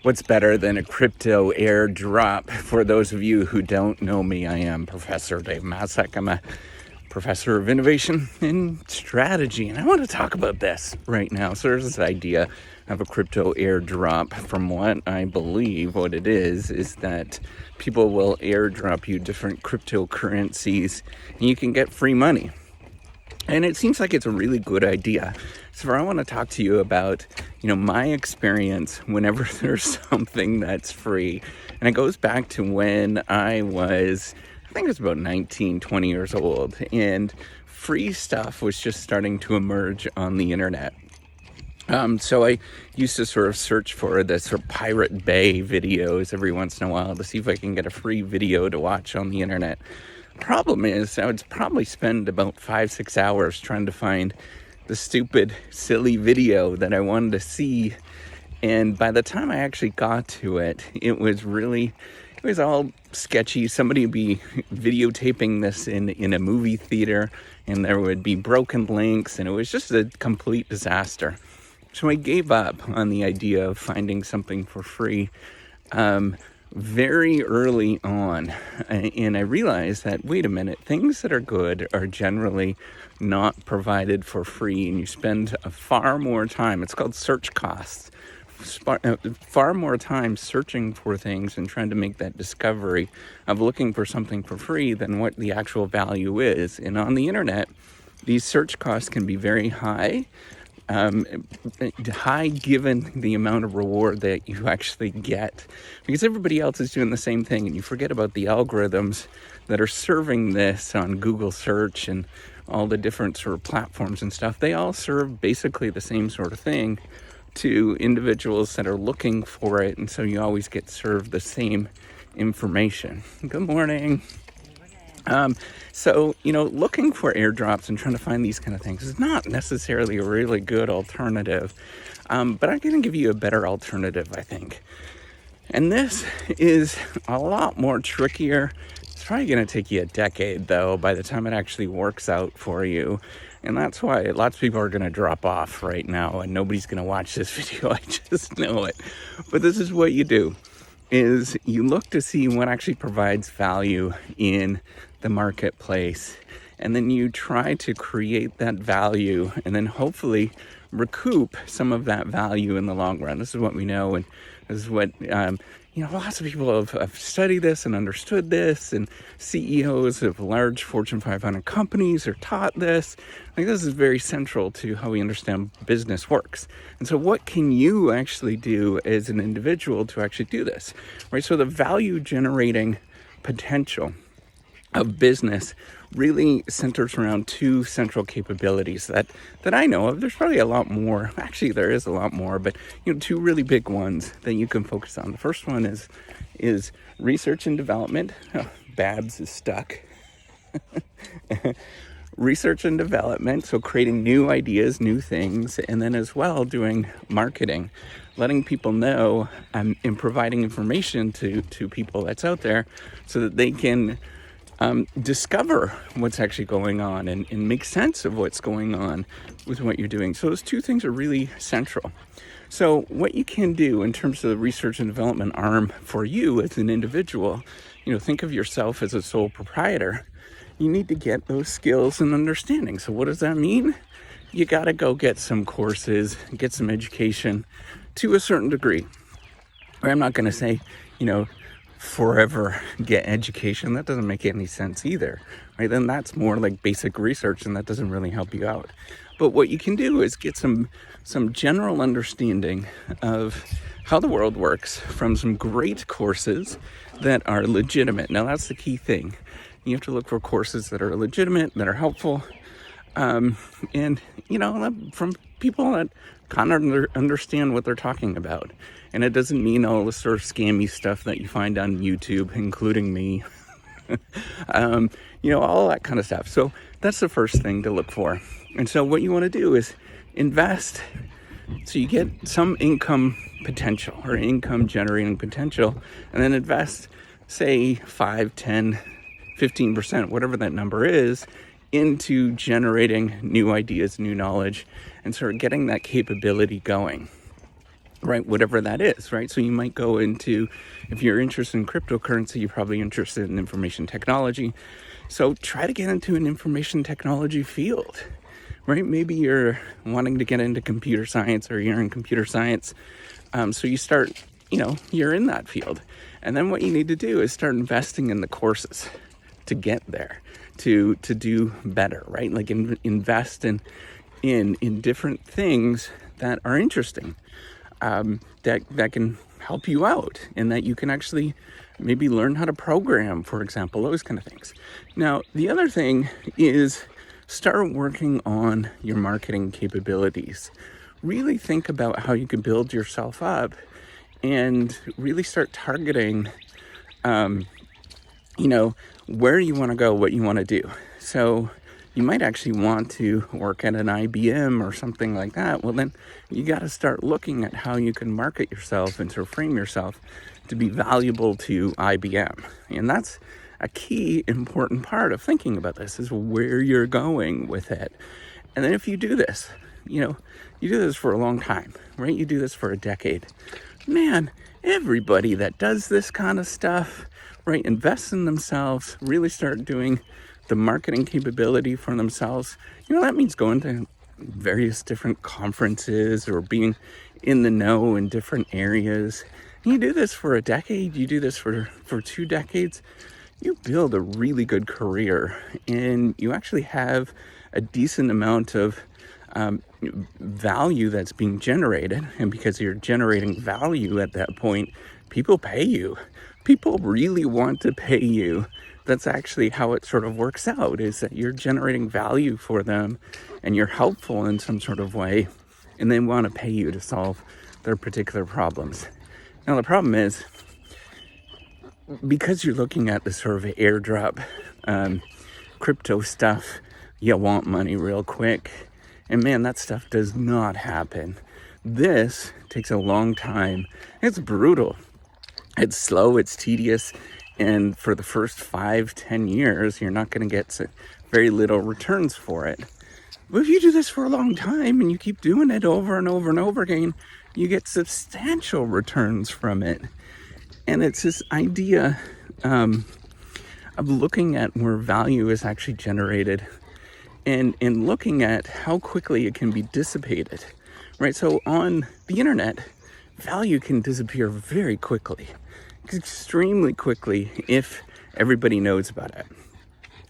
What's better than a crypto airdrop? For those of you who don't know me, I am Professor Dave Masek. I'm a professor of innovation and strategy, and I want to talk about this right now. So there's this idea of a crypto airdrop. From what I believe, what it is that people will airdrop you different cryptocurrencies, and you can get free money. And it seems like it's a really good idea. So I want to talk to you about, my experience whenever there's something that's free. And it goes back to when I think it was about 19, 20 years old. And free stuff was just starting to emerge on the internet. So I used to sort of search for the sort of Pirate Bay videos every once in a while to see if I can get a free video to watch on the internet. Problem is, I would probably spend about 5-6 hours trying to find the stupid, silly video that I wanted to see. And by the time I actually got to it, it was all sketchy. Somebody would be videotaping this in a movie theater, and there would be broken links, and it was just a complete disaster. So I gave up on the idea of finding something for free very early on, and I realized that, wait a minute, things that are good are generally not provided for free, and you spend far more time, it's called search costs, far more time searching for things and trying to make that discovery of looking for something for free than what the actual value is. And on the internet, these search costs can be very high, given the amount of reward that you actually get, because everybody else is doing the same thing, and you forget about the algorithms that are serving this on Google search and all the different sort of platforms and stuff. They all serve basically the same sort of thing to individuals that are looking for it, and so you always get served the same information. Good morning. So, looking for airdrops and trying to find these kind of things is not necessarily a really good alternative. But I'm going to give you a better alternative, I think. And this is a lot more trickier. It's probably going to take you a decade, though, by the time it actually works out for you. And that's why lots of people are going to drop off right now, and nobody's going to watch this video. I just know it. But this is what you do, is you look to see what actually provides value in the marketplace, and then you try to create that value and then hopefully recoup some of that value in the long run. This is what we know, and this is what lots of people have studied this and understood this, and CEOs of large Fortune 500 companies are taught this. This is very central to how we understand business works. And so what can you actually do as an individual to actually do this, right? So the value generating potential of business really centers around two central capabilities that I know of. There's probably a lot more. Actually, there is a lot more, but two really big ones that you can focus on. The first one is research and development. Oh, Babs is stuck. Research and development, so creating new ideas, new things, and then as well doing marketing, letting people know and providing information to people that's out there so that they can discover what's actually going on and make sense of what's going on with what you're doing. So those two things are really central. So what you can do in terms of the research and development arm for you as an individual, think of yourself as a sole proprietor. You need to get those skills and understanding. So what does that mean? You got to go get some courses, get some education to a certain degree. Or I'm not going to say, forever get education. That doesn't make any sense either, right? Then that's more like basic research, and that doesn't really help you out. But what you can do is get some general understanding of how the world works from some great courses that are legitimate. Now, that's the key thing. You have to look for courses that are legitimate, that are helpful, and from people that kind of understand what they're talking about. And it doesn't mean all the sort of scammy stuff that you find on YouTube, including me, all that kind of stuff. So that's the first thing to look for. And so what you want to do is invest so you get some income potential or income generating potential, and then invest, say, 5, 10, 15%, whatever that number is, into generating new ideas, new knowledge, and sort of getting that capability going. right? Whatever that is, right? So you might go into, if you're interested in cryptocurrency, you're probably interested in information technology. So try to get into an information technology field, right? Maybe you're wanting to get into computer science, or you're in computer science. So you start, you're in that field. And then what you need to do is start investing in the courses to get there, to do better, right? Like invest in different things that are interesting, that can help you out, and that you can actually maybe learn how to program, for example, those kind of things. Now, the other thing is start working on your marketing capabilities. Really think about how you can build yourself up and really start targeting, where you want to go, what you want to do. So you might actually want to work at an IBM or something like that. Well, then you got to start looking at how you can market yourself and to frame yourself to be valuable to IBM. And that's a key important part of thinking about this, is where you're going with it. And then if you do this, you do this for a long time, right? You do this for a decade. Man, everybody that does this kind of stuff, right, invests in themselves, really start doing the marketing capability for themselves. That means going to various different conferences or being in the know in different areas. You do this for a decade, you do this for 2 decades, you build a really good career, and you actually have a decent amount of value that's being generated. And because you're generating value at that point, people pay you. People really want to pay you. That's actually how it sort of works out, is that you're generating value for them and you're helpful in some sort of way, and they want to pay you to solve their particular problems. Now, the problem is, because you're looking at the sort of airdrop, crypto stuff, you want money real quick. And man, that stuff does not happen. This takes a long time. It's brutal. It's slow, it's tedious. And for the first 5-10 years, you're not going to get very little returns for it. But if you do this for a long time and you keep doing it over and over and over again, you get substantial returns from it. And it's this idea of looking at where value is actually generated, and looking at how quickly it can be dissipated, right? So on the internet, value can disappear very quickly, extremely quickly, if everybody knows about it.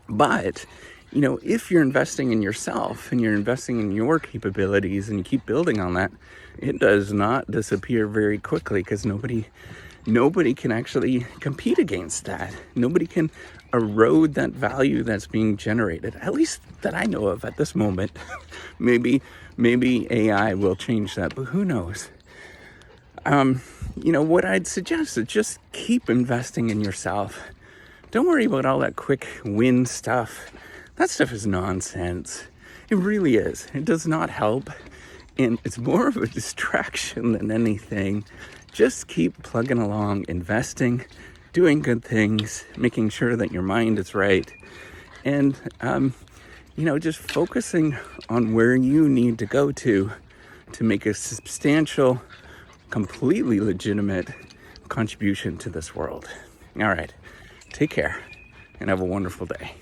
But, if you're investing in yourself and you're investing in your capabilities and you keep building on that, it does not disappear very quickly, because nobody can actually compete against that. Nobody can erode that value that's being generated, at least that I know of at this moment. maybe AI will change that, but who knows? What I'd suggest is just keep investing in yourself. Don't worry about all that quick win stuff. That stuff is nonsense. It really is. It does not help, and it's more of a distraction than anything. Just keep plugging along, investing, doing good things, making sure that your mind is right, and just focusing on where you need to go to make a substantial, completely legitimate contribution to this world. All right, take care and have a wonderful day.